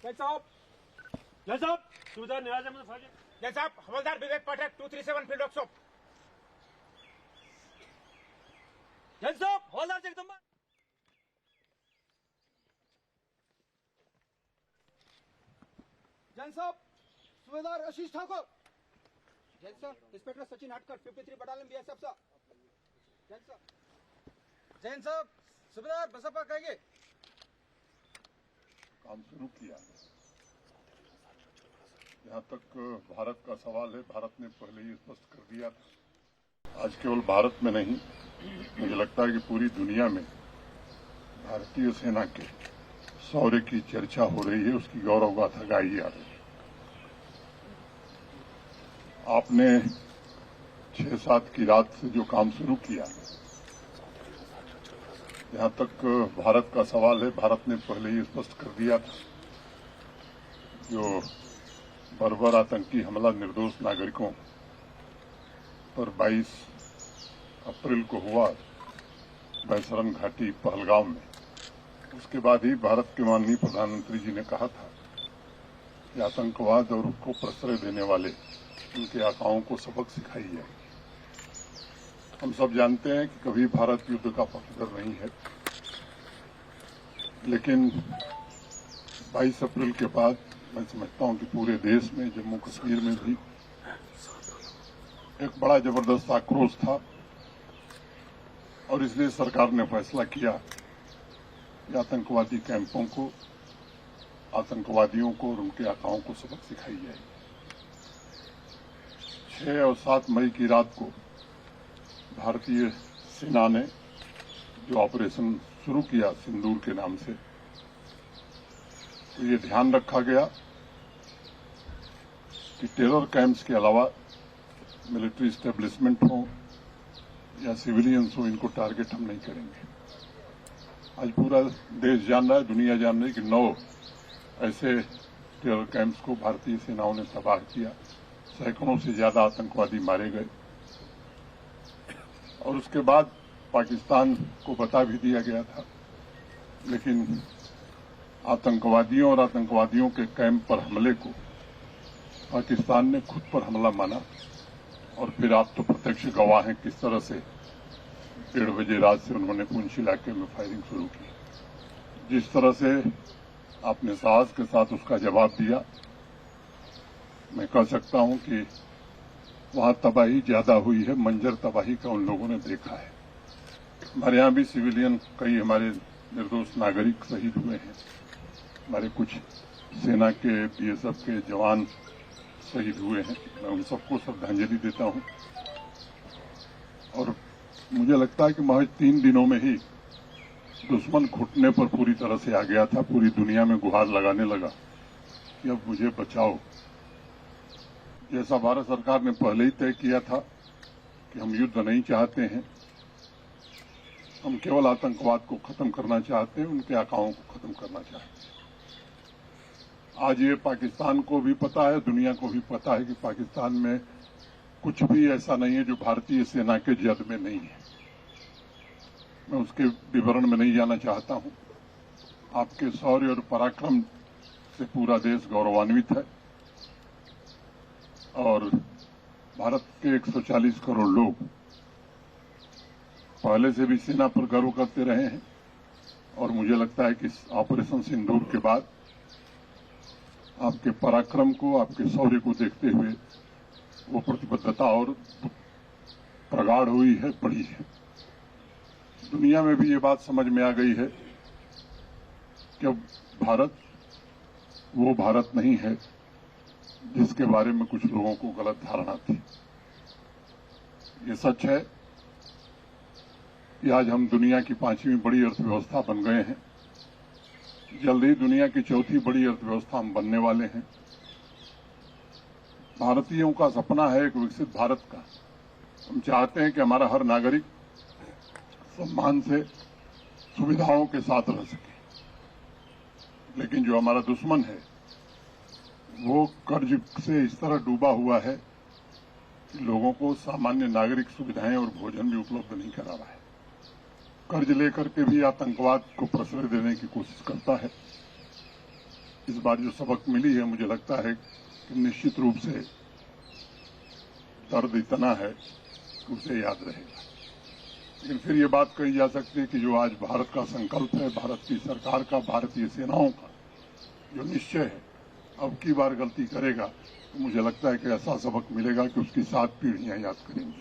जय साहब, सूबेदार निवाज अहमद फौजी। जय साहब, हवलदार विवेक पाठक 237 फील्ड वर्कशॉप। जय साहब, हवलदार जगदम्बा। जैन साहब, सूबेदार आशीष ठाकुर। जैन साहब, इंस्पेक्टर सचिन हटकर 53 बटालियन बीएसएफ साहब। जैन साहब, सूबेदार बसपा कहेंगे। काम शुरू किया। जहां तक भारत का सवाल है, भारत ने पहले ही स्पष्ट कर दिया था। आज केवल भारत में नहीं, मुझे लगता है कि पूरी दुनिया में भारतीय सेना के शौर्य की चर्चा हो रही है, उसकी गौरव गाथा गाई जा रही है। आपने 6-7 की रात से जो काम शुरू किया, जहां तक भारत का सवाल है, भारत ने पहले ही स्पष्ट कर दिया था। जो बर्बर आतंकी हमला निर्दोष नागरिकों पर 22 अप्रैल को हुआ बैसरन घाटी पहलगाम में, उसके बाद ही भारत के माननीय प्रधानमंत्री जी ने कहा था कि आतंकवाद और उसको प्रश्रय देने वाले उनके आकाओं को सबक सिखाई जाएगी। हम सब जानते हैं कि कभी भारत युद्ध का पक्षधर नहीं है, लेकिन 22 अप्रैल के बाद मैं समझता हूं कि पूरे देश में, जम्मू कश्मीर में भी एक बड़ा जबरदस्त आक्रोश था और इसलिए सरकार ने फैसला किया कि आतंकवादी कैंपों को, आतंकवादियों को और उनके आकाओं को सबक सिखाई जाएगी। 6 और 7 मई की रात को भारतीय सेना ने जो ऑपरेशन शुरू किया सिंदूर के नाम से, तो ये ध्यान रखा गया कि टेरर कैंप्स के अलावा मिलिट्री एस्टेब्लिशमेंट हो या सिविलियंस हो, इनको टारगेट हम नहीं करेंगे। आज पूरा देश जान रहा है, दुनिया जान रही है कि 9 ऐसे टेरर कैंप्स को भारतीय सेनाओं ने तबाह किया। सैकड़ों से ज्यादा आतंकवादी मारे गए और उसके बाद पाकिस्तान को बता भी दिया गया था, लेकिन आतंकवादियों और आतंकवादियों के कैंप पर हमले को पाकिस्तान ने खुद पर हमला माना। और फिर आप तो प्रत्यक्ष गवाह हैं किस तरह से 1:30 बजे रात से उन्होंने पुंछ इलाके में फायरिंग शुरू की। जिस तरह से आपने साहस के साथ उसका जवाब दिया, मैं कह सकता हूं कि वहां तबाही ज्यादा हुई है, मंजर तबाही का उन लोगों ने देखा है। हमारे यहां भी सिविलियन, कई हमारे निर्दोष नागरिक शहीद हुए हैं। हमारे कुछ सेना के, बीएसएफ के जवान शहीद हुए हैं। मैं उन सबको श्रद्धांजलि देता हूं और मुझे लगता है कि महज 3 दिनों में ही दुश्मन घुटने पर पूरी तरह से आ गया था। पूरी दुनिया में गुहार लगाने लगा कि अब मुझे बचाओ। जैसा भारत सरकार ने पहले ही तय किया था कि हम युद्ध नहीं चाहते हैं, हम केवल आतंकवाद को खत्म करना चाहते हैं, उनके आकाओं को खत्म करना चाहते हैं। आज ये पाकिस्तान को भी पता है, दुनिया को भी पता है कि पाकिस्तान में कुछ भी ऐसा नहीं है जो भारतीय सेना के जद में नहीं है। मैं उसके विवरण में नहीं जाना चाहता हूं। आपके शौर्य और पराक्रम से पूरा देश गौरवान्वित है और भारत के 140 करोड़ लोग पहले से भी सेना पर गर्व करते रहे हैं और मुझे लगता है कि इस ऑपरेशन सिंदूर के बाद आपके पराक्रम को, आपके शौर्य को देखते हुए वो प्रतिबद्धता और प्रगाढ़ हुई है, बढ़ी है। दुनिया में भी ये बात समझ में आ गई है कि अब भारत वो भारत नहीं है जिसके बारे में कुछ लोगों को गलत धारणा थी। ये सच है कि आज हम दुनिया की 5वीं बड़ी अर्थव्यवस्था बन गए हैं। जल्द ही दुनिया की 4थी बड़ी अर्थव्यवस्था हम बनने वाले हैं। भारतीयों का सपना है एक विकसित भारत का। हम चाहते हैं कि हमारा हर नागरिक सम्मान से, सुविधाओं के साथ रह सके। लेकिन जो हमारा दुश्मन है वो कर्ज से इस तरह डूबा हुआ है कि लोगों को सामान्य नागरिक सुविधाएं और भोजन भी उपलब्ध नहीं करा रहा है। कर्ज लेकर के भी आतंकवाद को प्रश्रय देने की कोशिश करता है इस बार जो सबक मिली है, मुझे लगता है कि निश्चित रूप से दर्द इतना है कि उसे याद रहेगा। लेकिन फिर ये बात कही जा सकती है कि जो आज भारत का संकल्प है, भारत की सरकार का, भारतीय सेनाओं का जो निश्चय है, अब की बार गलती करेगा तो मुझे लगता है कि ऐसा सबक मिलेगा कि उसकी 7 पीढ़ियां याद करेंगी।